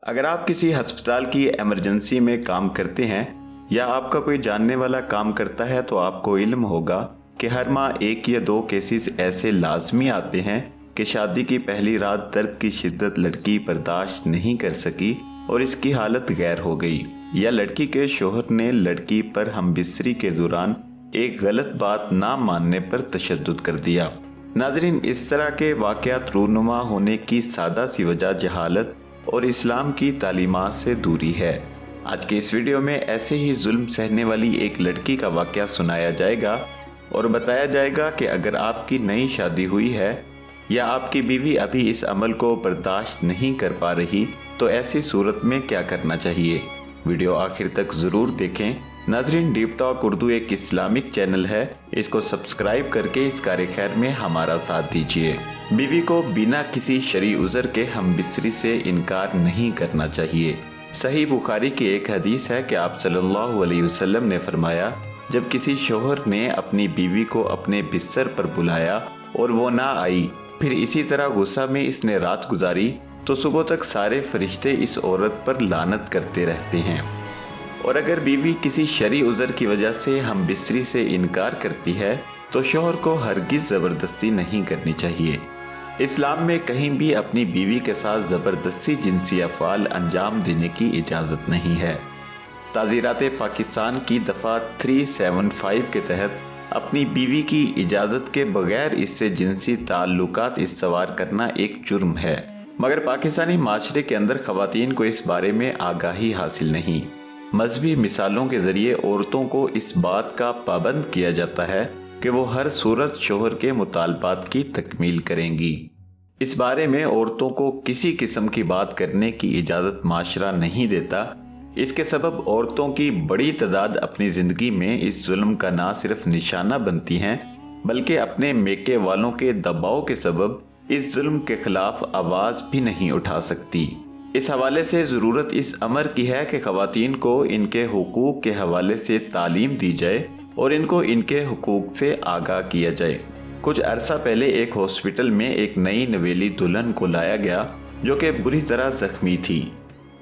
اگر آپ کسی ہسپتال کی ایمرجنسی میں کام کرتے ہیں یا آپ کا کوئی جاننے والا کام کرتا ہے تو آپ کو علم ہوگا کہ ہر ماہ 1 یا 2 کیسز ایسے لازمی آتے ہیں کہ شادی کی پہلی رات درد کی شدت لڑکی برداشت نہیں کر سکی اور اس کی حالت غیر ہو گئی، یا لڑکی کے شوہر نے لڑکی پر ہم بستری کے دوران ایک غلط بات نہ ماننے پر تشدد کر دیا۔ ناظرین، اس طرح کے واقعات رونما ہونے کی سادہ سی وجہ جہالت اور اسلام کی تعلیمات سے دوری ہے۔ آج کے اس ویڈیو میں ایسے ہی ظلم سہنے والی ایک لڑکی کا واقعہ سنایا جائے گا اور بتایا جائے گا کہ اگر آپ کی نئی شادی ہوئی ہے یا آپ کی بیوی ابھی اس عمل کو برداشت نہیں کر پا رہی تو ایسی صورت میں کیا کرنا چاہیے۔ ویڈیو آخر تک ضرور دیکھیں۔ ناظرین، ڈیپ ٹاک اردو ایک اسلامک چینل ہے، اس کو سبسکرائب کر کے اس کار خیر میں ہمارا ساتھ دیجیے۔ بیوی کو بنا کسی شرعی عذر کے ہم بستری سے انکار نہیں کرنا چاہیے۔ صحیح بخاری کی ایک حدیث ہے کہ آپ صلی اللہ علیہ وسلم نے فرمایا، جب کسی شوہر نے اپنی بیوی کو اپنے بستر پر بلایا اور وہ نہ آئی، پھر اسی طرح غصہ میں اس نے رات گزاری، تو صبح تک سارے فرشتے اس عورت پر لعنت کرتے رہتے ہیں۔ اور اگر بیوی کسی شرعی عذر کی وجہ سے ہم بستری سے انکار کرتی ہے تو شوہر کو ہرگز زبردستی نہیں کرنی چاہیے۔ اسلام میں کہیں بھی اپنی بیوی کے ساتھ زبردستی جنسی افعال انجام دینے کی اجازت نہیں ہے۔ تعزیرات پاکستان کی دفعہ 375 کے تحت اپنی بیوی کی اجازت کے بغیر اس سے جنسی تعلقات استوار کرنا ایک جرم ہے، مگر پاکستانی معاشرے کے اندر خواتین کو اس بارے میں آگاہی حاصل نہیں۔ مذہبی مثالوں کے ذریعے عورتوں کو اس بات کا پابند کیا جاتا ہے کہ وہ ہر صورت شوہر کے مطالبات کی تکمیل کریں گی۔ اس بارے میں عورتوں کو کسی قسم کی بات کرنے کی اجازت معاشرہ نہیں دیتا۔ اس کے سبب عورتوں کی بڑی تعداد اپنی زندگی میں اس ظلم کا نہ صرف نشانہ بنتی ہیں بلکہ اپنے میکے والوں کے دباؤ کے سبب اس ظلم کے خلاف آواز بھی نہیں اٹھا سکتی۔ اس حوالے سے ضرورت اس امر کی ہے کہ خواتین کو ان کے حقوق کے حوالے سے تعلیم دی جائے اور ان کو ان کے حقوق سے آگاہ کیا جائے۔ کچھ عرصہ پہلے ایک ہاسپٹل میں ایک نئی نویلی دلہن کو لایا گیا جو کہ بری طرح زخمی تھی۔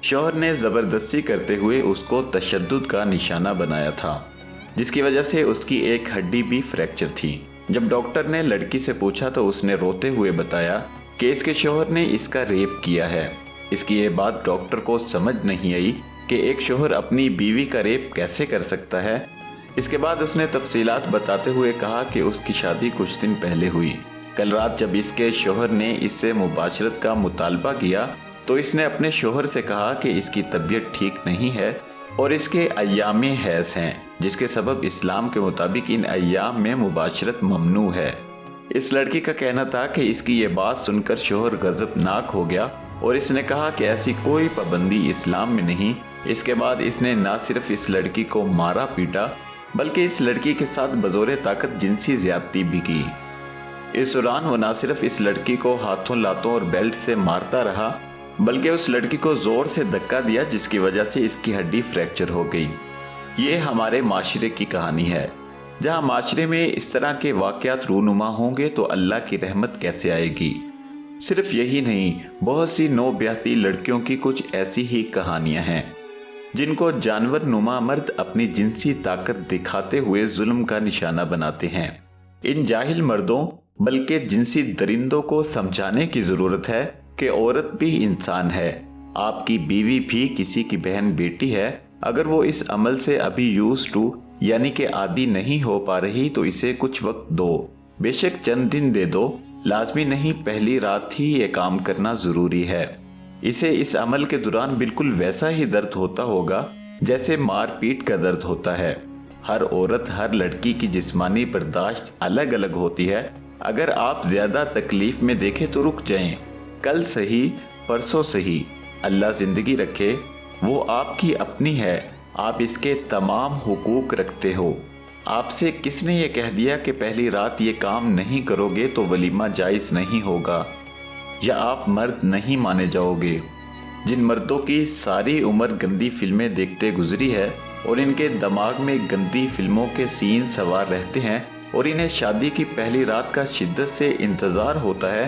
شوہر نے زبردستی کرتے ہوئے اس کو تشدد کا نشانہ بنایا تھا، جس کی وجہ سے اس کی ایک ہڈی بھی فریکچر تھی۔ جب ڈاکٹر نے لڑکی سے پوچھا تو اس نے روتے ہوئے بتایا کہ اس کے شوہر نے اس کا ریپ کیا ہے۔ اس کی یہ بات ڈاکٹر کو سمجھ نہیں آئی کہ ایک شوہر اپنی بیوی کا ریپ کیسے کر سکتا ہے۔ اس کے بعد اس نے تفصیلات بتاتے ہوئے کہا کہ اس کی شادی کچھ دن پہلے ہوئی۔ کل رات جب اس کے شوہر نے اس سے مباشرت کا مطالبہ کیا تو اس نے اپنے شوہر سے کہا کہ اس کی طبیعت ٹھیک نہیں ہے اور اس کے ایام حیض ہیں، جس کے سبب اسلام کے مطابق ان ایام میں مباشرت ممنوع ہے۔ اس لڑکی کا کہنا تھا کہ اس کی یہ بات سن کر شوہر غضبناک ہو گیا اور اس نے کہا کہ ایسی کوئی پابندی اسلام میں نہیں۔ اس کے بعد اس نے نہ صرف اس لڑکی کو مارا پیٹا بلکہ اس لڑکی کے ساتھ بزور طاقت جنسی زیادتی بھی کی۔ اس دوران وہ نہ صرف اس لڑکی کو ہاتھوں لاتوں اور بیلٹ سے مارتا رہا بلکہ اس لڑکی کو زور سے دھکا دیا جس کی وجہ سے اس کی ہڈی فریکچر ہو گئی۔ یہ ہمارے معاشرے کی کہانی ہے۔ جہاں معاشرے میں اس طرح کے واقعات رونما ہوں گے تو اللہ کی رحمت کیسے آئے گی۔ صرف یہی نہیں، بہت سی نو بیاہتی لڑکیوں کی کچھ ایسی ہی کہانیاں ہیں جن کو جانور نما مرد اپنی جنسی طاقت دکھاتے ہوئے ظلم کا نشانہ بناتے ہیں۔ ان جاہل مردوں بلکہ جنسی درندوں کو سمجھانے کی ضرورت ہے کہ عورت بھی انسان ہے۔ آپ کی بیوی بھی کسی کی بہن بیٹی ہے۔ اگر وہ اس عمل سے ابھی یوز ٹو یعنی کہ عادی نہیں ہو پا رہی تو اسے کچھ وقت دو، بے شک چند دن دے دو، لازمی نہیں پہلی رات ہی یہ کام کرنا ضروری ہے۔ اسے اس عمل کے دوران بالکل ویسا ہی درد ہوتا ہوگا جیسے مار پیٹ کا درد ہوتا ہے۔ ہر عورت، ہر لڑکی کی جسمانی برداشت الگ الگ ہوتی ہے۔ اگر آپ زیادہ تکلیف میں دیکھیں تو رک جائیں، کل صحیح پرسوں صحیح، اللہ زندگی رکھے، وہ آپ کی اپنی ہے، آپ اس کے تمام حقوق رکھتے ہو۔ آپ سے کس نے یہ کہہ دیا کہ پہلی رات یہ کام نہیں کرو گے تو ولیمہ جائز نہیں ہوگا یا آپ مرد نہیں مانے جاؤ گے؟ جن مردوں کی ساری عمر گندی فلمیں دیکھتے گزری ہے اور ان کے دماغ میں گندی فلموں کے سین سوار رہتے ہیں اور انہیں شادی کی پہلی رات کا شدت سے انتظار ہوتا ہے